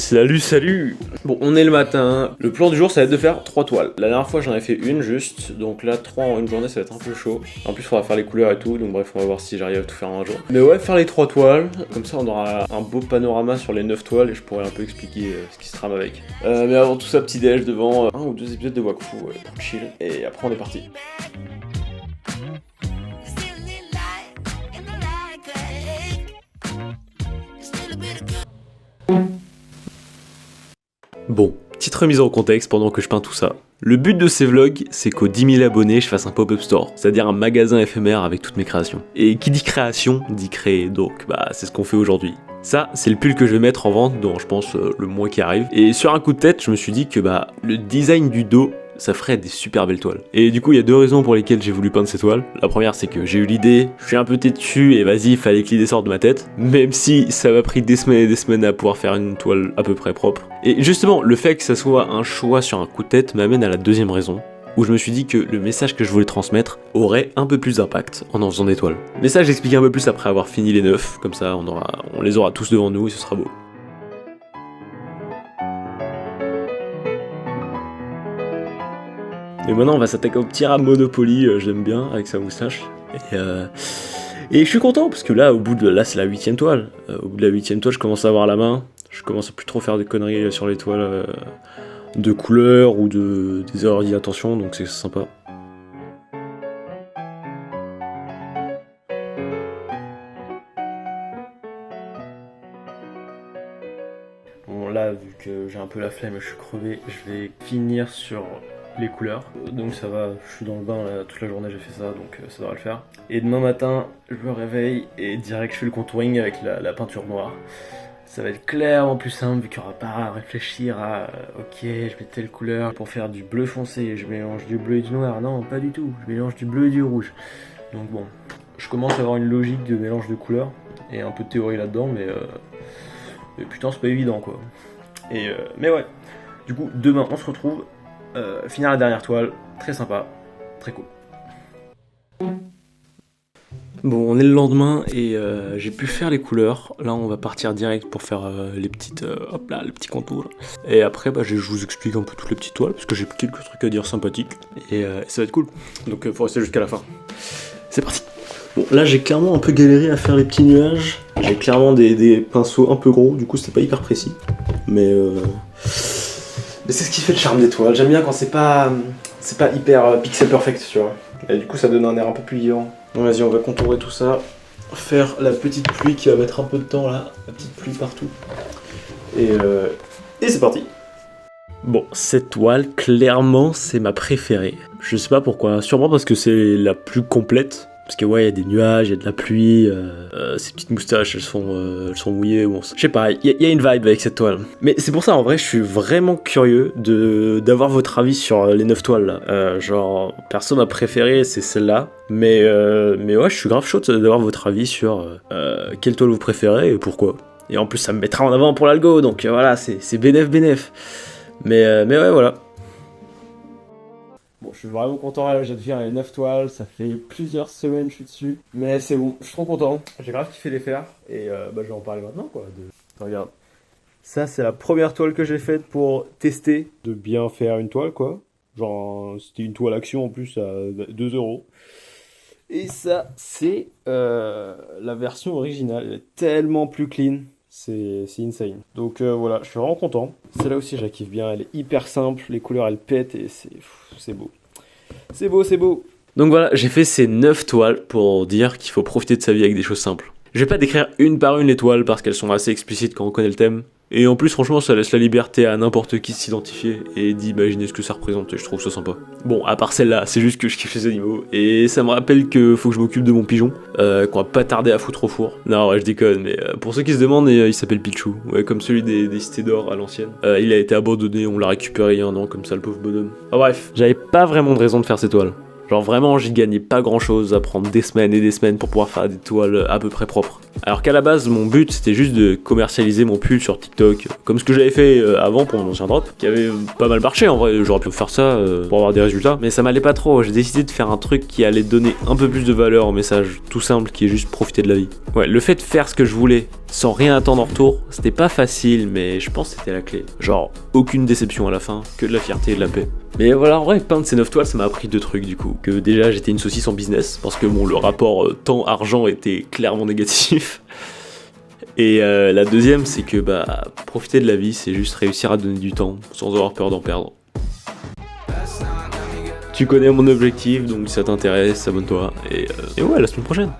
Salut. Bon, on est le matin. Le plan du jour, ça va être de faire 3 toiles. La dernière fois, j'en ai fait une juste. Donc là, 3 en une journée, ça va être un peu chaud. En plus, il faudra faire les couleurs et tout. Donc bref, on va voir si j'arrive à tout faire en un jour. Mais ouais, faire les 3 toiles. Comme ça, on aura un beau panorama sur les 9 toiles. Et je pourrai un peu expliquer ce qui se trame avec. Mais avant tout ça, petit déj devant 1 ou 2 épisodes de Wakfu. Pour chill. Et après, on est parti. Bon, petite remise en contexte pendant que je peins tout ça. Le but de ces vlogs, c'est qu'aux 10 000 abonnés, je fasse un pop-up store, c'est-à-dire un magasin éphémère avec toutes mes créations. Et qui dit création, dit créer, donc c'est ce qu'on fait aujourd'hui. Ça, c'est le pull que je vais mettre en vente dans, je pense, le mois qui arrive. Et sur un coup de tête, je me suis dit que le design du dos, ça ferait des super belles toiles. Et du coup, il y a 2 raisons pour lesquelles j'ai voulu peindre ces toiles. La première, c'est que j'ai eu l'idée, je suis un peu têtu et vas-y, il fallait que l'idée sorte de ma tête. Même si ça m'a pris des semaines et des semaines à pouvoir faire une toile à peu près propre. Et justement, le fait que ça soit un choix sur un coup de tête m'amène à la deuxième raison, où je me suis dit que le message que je voulais transmettre aurait un peu plus d'impact en faisant des toiles. Mais ça, j'explique un peu plus après avoir fini les 9, comme ça on les aura tous devant nous et ce sera beau. Et maintenant on va s'attaquer au petit rat Monopoly, j'aime bien, avec sa moustache. Et je suis content, parce que là, là c'est la 8ème toile. Au bout de la 8ème toile, je commence à avoir la main. Je commence à plus trop faire de conneries sur les toiles de couleurs ou des erreurs d'inattention, donc c'est sympa. Bon là, vu que j'ai un peu la flemme et je suis crevé, je vais finir sur les couleurs, donc ça va, je suis dans le bain là, toute la journée j'ai fait ça, donc ça devrait le faire. Et demain matin, je me réveille et direct je fais le contouring avec la peinture noire. Ça va être clairement plus simple vu qu'il n'y aura pas à réfléchir à ok, je mets telle couleur pour faire du bleu foncé, je mélange du bleu et du noir, non pas du tout, je mélange du bleu et du rouge. Donc bon, je commence à avoir une logique de mélange de couleurs et un peu de théorie là-dedans, mais putain c'est pas évident quoi. Mais ouais, du coup demain on se retrouve. Finir la dernière toile, très sympa, très cool. Bon, on est le lendemain et j'ai pu faire les couleurs. Là, on va partir direct pour faire les petites, hop là, les petits contours. Et après, je vous explique un peu toutes les petites toiles parce que j'ai quelques trucs à dire sympathiques et ça va être cool. Donc, faut rester jusqu'à la fin. C'est parti. Bon, là, j'ai clairement un peu galéré à faire les petits nuages. J'ai clairement des pinceaux un peu gros. Du coup, c'était pas hyper précis, mais c'est ce qui fait le charme des toiles. J'aime bien quand c'est pas hyper pixel perfect, tu vois. Et du coup, ça donne un air un peu plus vivant. Donc vas-y, on va contourer tout ça. Faire la petite pluie qui va mettre un peu de temps là. La petite pluie partout. Et c'est parti. Bon, cette toile, clairement, c'est ma préférée. Je sais pas pourquoi. Sûrement parce que c'est la plus complète. Parce que ouais, il y a des nuages, il y a de la pluie, ces petites moustaches, elles sont mouillées, bon, je sais pas, il y a une vibe avec cette toile. Mais c'est pour ça, en vrai, je suis vraiment curieux d'avoir votre avis sur les 9 toiles, là. Genre, perso, ma préférée, c'est celle-là, mais ouais, je suis grave chaud d'avoir votre avis sur quelle toile vous préférez et pourquoi. Et en plus, ça me mettra en avant pour l'algo, donc voilà, c'est bénéf. Mais ouais, voilà. Bon, je suis vraiment content, là, j'ai de faire les 9 toiles, ça fait plusieurs semaines que je suis dessus, mais c'est bon, je suis trop content, j'ai grave kiffé les faire, et je vais en parler maintenant, quoi. Regarde, ça c'est la première toile que j'ai faite pour tester de bien faire une toile, quoi. Genre, c'était une toile action en plus à 2 €. Et ça, c'est la version originale, elle est tellement plus clean. C'est insane. Donc voilà, je suis vraiment content. Celle-là aussi, je la kiffe bien. Elle est hyper simple. Les couleurs, elles pètent et c'est beau. C'est beau. Donc voilà, j'ai fait ces 9 toiles pour dire qu'il faut profiter de sa vie avec des choses simples. Je vais pas décrire une par une les toiles parce qu'elles sont assez explicites quand on connaît le thème. Et en plus, franchement, ça laisse la liberté à n'importe qui de s'identifier et d'imaginer ce que ça représente, et je trouve ça sympa. Bon, à part celle-là, c'est juste que je kiffe les animaux, et ça me rappelle que faut que je m'occupe de mon pigeon, qu'on va pas tarder à foutre au four. Non, ouais, je déconne, mais pour ceux qui se demandent, il s'appelle Pichou, ouais, comme celui des cités d'or à l'ancienne. Il a été abandonné, on l'a récupéré il y a 1 an, comme ça, le pauvre bonhomme. Ah bref, j'avais pas vraiment de raison de faire ces toiles. Genre vraiment, j'y gagnais pas grand chose à prendre des semaines et des semaines pour pouvoir faire des toiles à peu près propres. Alors qu'à la base, mon but c'était juste de commercialiser mon pull sur TikTok, comme ce que j'avais fait avant pour mon ancien drop, qui avait pas mal marché en vrai. J'aurais pu faire ça pour avoir des résultats, mais ça m'allait pas trop. J'ai décidé de faire un truc qui allait donner un peu plus de valeur au message, tout simple, qui est juste profiter de la vie. Ouais, le fait de faire ce que je voulais sans rien attendre en retour, c'était pas facile, mais je pense que c'était la clé. Genre, aucune déception à la fin, que de la fierté et de la paix. Mais voilà, en vrai, peindre ces 9 toiles, ça m'a appris 2 trucs du coup. Que déjà, j'étais une saucisse en business, parce que bon, le rapport temps-argent était clairement négatif. Et la deuxième, c'est que profiter de la vie, c'est juste réussir à donner du temps, sans avoir peur d'en perdre. Tu connais mon objectif, donc si ça t'intéresse, abonne-toi. Et ouais, à la semaine prochaine.